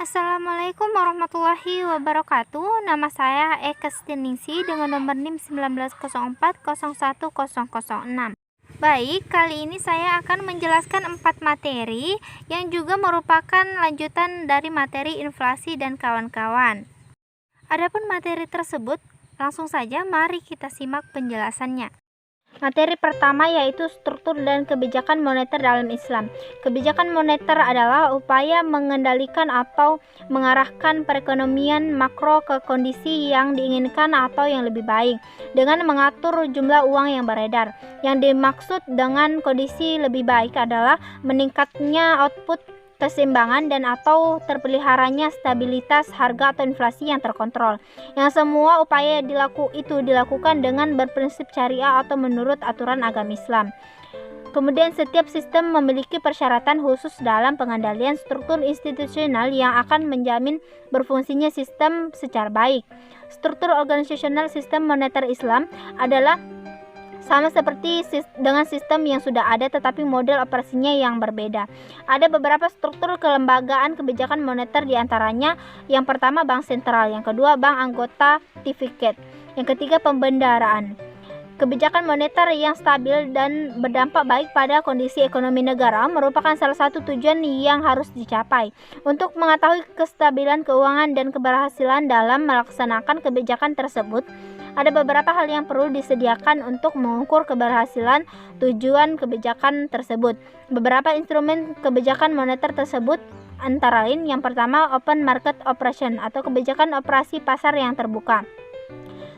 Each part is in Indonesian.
Assalamualaikum warahmatullahi wabarakatuh. Nama saya Eka Stiningsi dengan nomor NIM 1904010006. Baik, kali ini saya akan menjelaskan 4 materi yang juga merupakan lanjutan dari materi inflasi dan kawan-kawan. Adapun materi tersebut, langsung saja mari kita simak penjelasannya. Materi pertama yaitu struktur dan kebijakan moneter dalam Islam. Kebijakan moneter adalah upaya mengendalikan atau mengarahkan perekonomian makro ke kondisi yang diinginkan atau yang lebih baik dengan mengatur jumlah uang yang beredar. Yang dimaksud dengan kondisi lebih baik adalah meningkatnya output, keseimbangan dan atau terpeliharanya stabilitas harga atau inflasi yang terkontrol. Yang semua upaya itu dilakukan dengan berprinsip syariah atau menurut aturan agama Islam. Kemudian setiap sistem memiliki persyaratan khusus dalam pengendalian struktur institusional yang akan menjamin berfungsinya sistem secara baik. Struktur organisasional sistem moneter Islam adalah sama seperti dengan sistem yang sudah ada, tetapi model operasinya yang berbeda. Ada beberapa struktur kelembagaan kebijakan moneter, diantaranya yang pertama bank sentral, yang kedua bank anggota tifiket, yang ketiga pembendaraan. Kebijakan moneter yang stabil dan berdampak baik pada kondisi ekonomi negara merupakan salah satu tujuan yang harus dicapai. Untuk mengetahui kestabilan keuangan dan keberhasilan dalam melaksanakan kebijakan tersebut, ada beberapa hal yang perlu disediakan untuk mengukur keberhasilan tujuan kebijakan tersebut. Beberapa instrumen kebijakan moneter tersebut antara lain yang pertama open market operation atau kebijakan operasi pasar yang terbuka.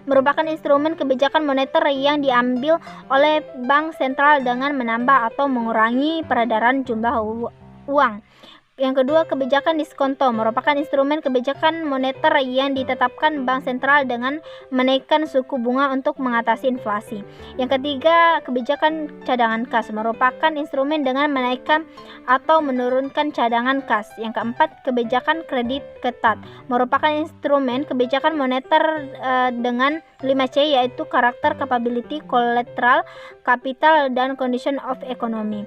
Merupakan instrumen kebijakan moneter yang diambil oleh bank sentral dengan menambah atau mengurangi peredaran jumlah uang. Yang kedua, kebijakan diskonto merupakan instrumen kebijakan moneter yang ditetapkan bank sentral dengan menaikkan suku bunga untuk mengatasi inflasi. Yang ketiga, kebijakan cadangan kas merupakan instrumen dengan menaikkan atau menurunkan cadangan kas. Yang keempat, kebijakan kredit ketat merupakan instrumen kebijakan moneter dengan 5C, yaitu karakter, capability, collateral, capital, dan condition of economy.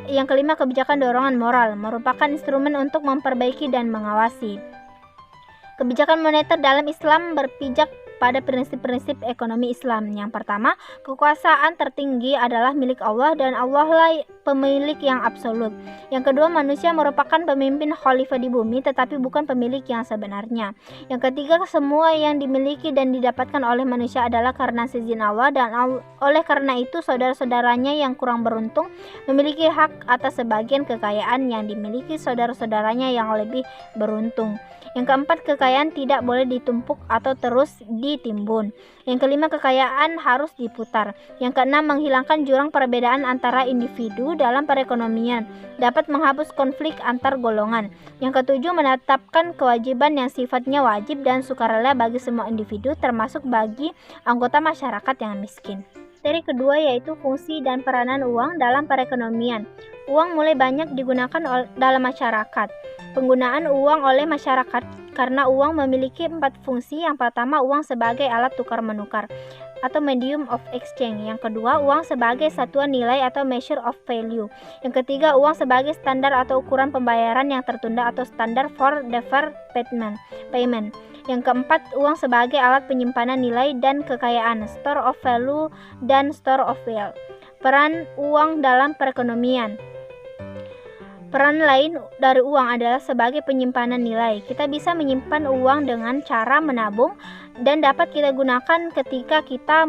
Yang kelima, kebijakan dorongan moral merupakan instrumen untuk memperbaiki dan mengawasi. Kebijakan moneter dalam Islam berpijak pada prinsip-prinsip ekonomi Islam. Yang pertama, kekuasaan tertinggi adalah milik Allah dan Allah lah pemilik yang absolut. Yang kedua, manusia merupakan pemimpin khalifah di bumi tetapi bukan pemilik yang sebenarnya. Yang ketiga, semua yang dimiliki dan didapatkan oleh manusia adalah karena seizin Allah dan oleh karena itu saudara-saudaranya yang kurang beruntung memiliki hak atas sebagian kekayaan yang dimiliki saudara-saudaranya yang lebih beruntung. Yang keempat, kekayaan tidak boleh ditumpuk atau terus ditimbun. Yang kelima, kekayaan harus diputar. Yang keenam, menghilangkan jurang perbedaan antara individu dalam perekonomian, dapat menghapus konflik antar golongan. Yang ketujuh, menetapkan kewajiban yang sifatnya wajib dan sukarela bagi semua individu, termasuk bagi anggota masyarakat yang miskin. Materi kedua yaitu fungsi dan peranan uang dalam perekonomian. Uang mulai banyak digunakan dalam masyarakat. Penggunaan uang oleh masyarakat karena uang memiliki 4 fungsi. Yang pertama, uang sebagai alat tukar-menukar atau medium of exchange. Yang kedua, uang sebagai satuan nilai atau measure of value. Yang ketiga, uang sebagai standar atau ukuran pembayaran yang tertunda atau standar for deferred payment. Yang keempat, uang sebagai alat penyimpanan nilai dan kekayaan, store of value dan store of wealth. Peran uang dalam perekonomian. Peran lain dari uang adalah sebagai penyimpanan nilai. Kita bisa menyimpan uang dengan cara menabung dan dapat kita gunakan ketika kita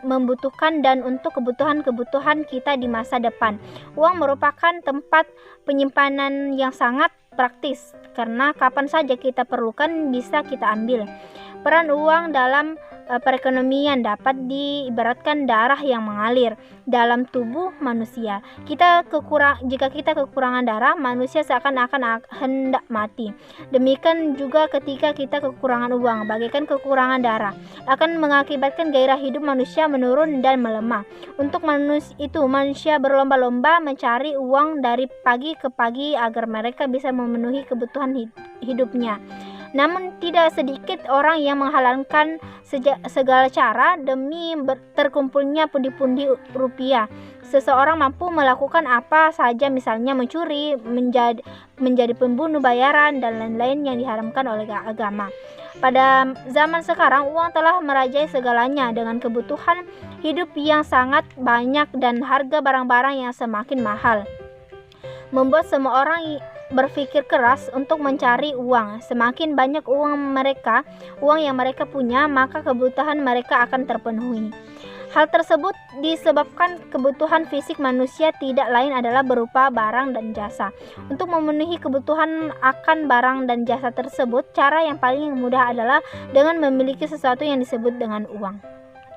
membutuhkan dan untuk kebutuhan-kebutuhan kita di masa depan. Uang merupakan tempat penyimpanan yang sangat praktis karena kapan saja kita perlukan bisa kita ambil. Peran uang dalam perekonomian dapat diibaratkan darah yang mengalir dalam tubuh manusia. Jika kita kekurangan darah, manusia seakan-akan hendak mati. Demikian juga ketika kita kekurangan uang, bagaikan kekurangan darah, akan mengakibatkan gairah hidup manusia menurun dan melemah. Untuk manusia berlomba-lomba mencari uang dari pagi ke pagi agar mereka bisa memenuhi kebutuhan hidupnya. Namun tidak sedikit orang yang menghalalkan segala cara demi terkumpulnya pundi-pundi rupiah. Seseorang mampu melakukan apa saja, misalnya mencuri, menjadi pembunuh bayaran, dan lain-lain yang diharamkan oleh agama. Pada zaman sekarang, uang telah merajai segalanya dengan kebutuhan hidup yang sangat banyak dan harga barang-barang yang semakin mahal, membuat semua orang berpikir keras untuk mencari uang. Semakin banyak uang yang mereka punya, maka kebutuhan mereka akan terpenuhi. Hal tersebut disebabkan kebutuhan fisik manusia tidak lain adalah berupa barang dan jasa. Untuk memenuhi kebutuhan akan barang dan jasa tersebut, cara yang paling mudah adalah dengan memiliki sesuatu yang disebut dengan uang.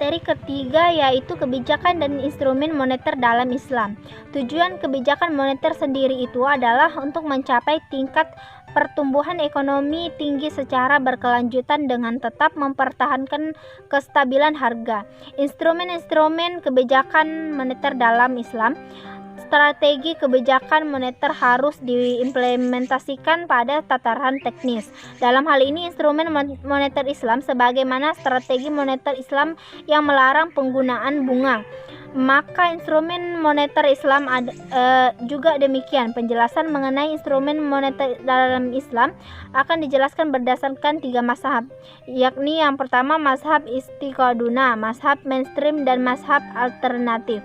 Materi ketiga yaitu kebijakan dan instrumen moneter dalam Islam. Tujuan kebijakan moneter sendiri itu adalah untuk mencapai tingkat pertumbuhan ekonomi tinggi secara berkelanjutan dengan tetap mempertahankan kestabilan harga. Instrumen-instrumen kebijakan moneter dalam Islam. Strategi kebijakan moneter harus diimplementasikan pada tataran teknis. Dalam hal ini, instrumen moneter Islam sebagaimana strategi moneter Islam yang melarang penggunaan bunga. Maka instrumen moneter Islam juga demikian. Penjelasan mengenai instrumen moneter dalam Islam akan dijelaskan berdasarkan 3 mazhab, yakni yang pertama mazhab istiqoduna, mazhab mainstream, dan mazhab alternatif.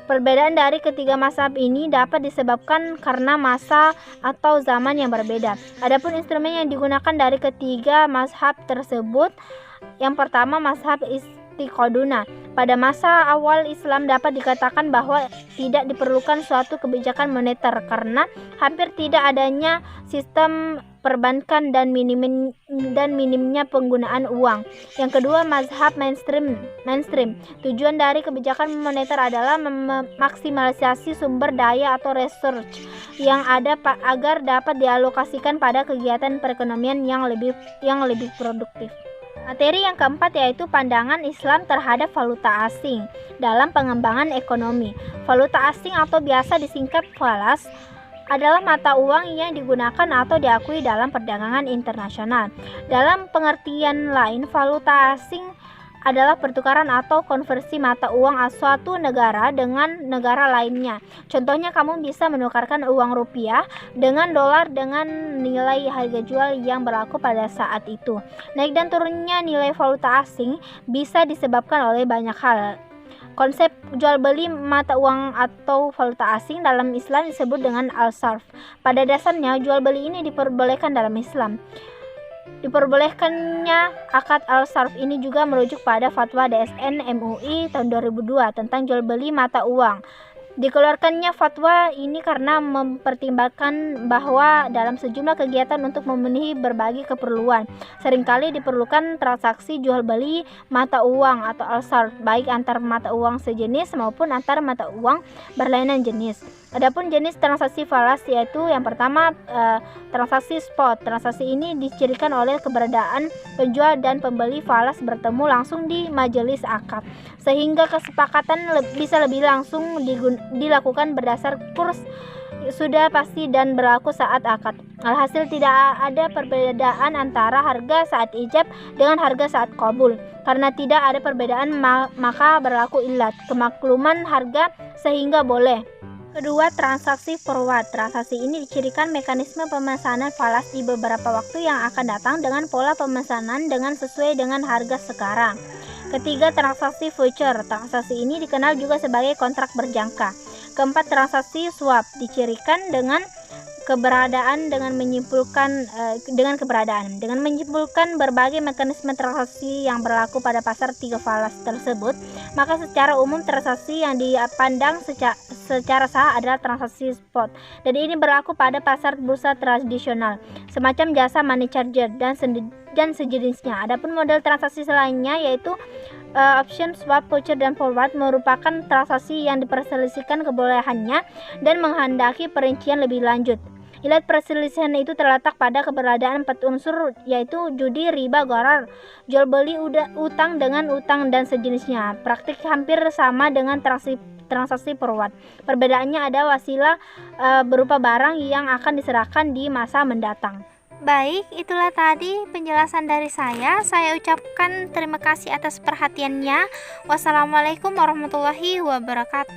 Perbedaan dari ketiga mazhab ini dapat disebabkan karena masa atau zaman yang berbeda. Adapun instrumen yang digunakan dari ketiga mazhab tersebut, yang pertama mazhab istiqoduna. Pada masa awal Islam dapat dikatakan bahwa tidak diperlukan suatu kebijakan moneter karena hampir tidak adanya sistem perbankan dan minimnya penggunaan uang. Yang kedua, mazhab mainstream. Tujuan dari kebijakan moneter adalah memaksimalisasi sumber daya atau research yang ada agar dapat dialokasikan pada kegiatan perekonomian yang lebih produktif. Materi yang keempat yaitu pandangan Islam terhadap valuta asing dalam pengembangan ekonomi. Valuta asing atau biasa disingkat falas adalah mata uang yang digunakan atau diakui dalam perdagangan internasional. Dalam pengertian lain, valuta asing adalah pertukaran atau konversi mata uang suatu negara dengan negara lainnya. Contohnya, kamu bisa menukarkan uang rupiah dengan dolar dengan nilai harga jual yang berlaku pada saat itu. Naik dan turunnya nilai valuta asing bisa disebabkan oleh banyak hal. Konsep jual beli mata uang atau valuta asing dalam Islam disebut dengan al-sarf. Pada dasarnya, jual beli ini diperbolehkan dalam Islam. Diperbolehkannya akad al-sarf ini juga merujuk pada fatwa DSN MUI tahun 2002 tentang jual beli mata uang. Dikeluarkannya fatwa ini karena mempertimbangkan bahwa dalam sejumlah kegiatan untuk memenuhi berbagai keperluan, seringkali diperlukan transaksi jual beli mata uang atau al-sarf, baik antar mata uang sejenis maupun antar mata uang berlainan jenis. Adapun jenis transaksi falas yaitu yang pertama transaksi spot. Transaksi ini dicirikan oleh keberadaan penjual dan pembeli falas bertemu langsung di majelis akad, sehingga kesepakatan bisa lebih langsung dilakukan berdasar kurs sudah pasti dan berlaku saat akad. Alhasil tidak ada perbedaan antara harga saat ijab dengan harga saat qabul. Karena tidak ada perbedaan maka berlaku ilat kemakluman harga sehingga boleh. Kedua, transaksi forward. Transaksi ini dicirikan mekanisme pemesanan falas di beberapa waktu yang akan datang dengan pola pemesanan dengan sesuai dengan harga sekarang. Ketiga, transaksi future. Transaksi ini dikenal juga sebagai kontrak berjangka. Keempat, transaksi swap dicirikan dengan menyimpulkan berbagai mekanisme transaksi yang berlaku pada pasar tiga falas tersebut, maka secara umum transaksi yang dipandang secara sah adalah transaksi spot, dan ini berlaku pada pasar bursa tradisional semacam jasa money changer dan sejenisnya. Adapun model transaksi lainnya yaitu option, swap, future, dan forward merupakan transaksi yang diperselisihkan kebolehannya dan menghendaki perincian lebih lanjut. Ilat perselisihan itu terletak pada keberadaan 4 unsur yaitu judi, riba, gharar, jual beli utang dengan utang dan sejenisnya. Praktik hampir sama dengan transaksi forward. Perbedaannya ada wasilah berupa barang yang akan diserahkan di masa mendatang. Baik, itulah tadi penjelasan dari saya. Saya ucapkan terima kasih atas perhatiannya. Wassalamualaikum warahmatullahi wabarakatuh.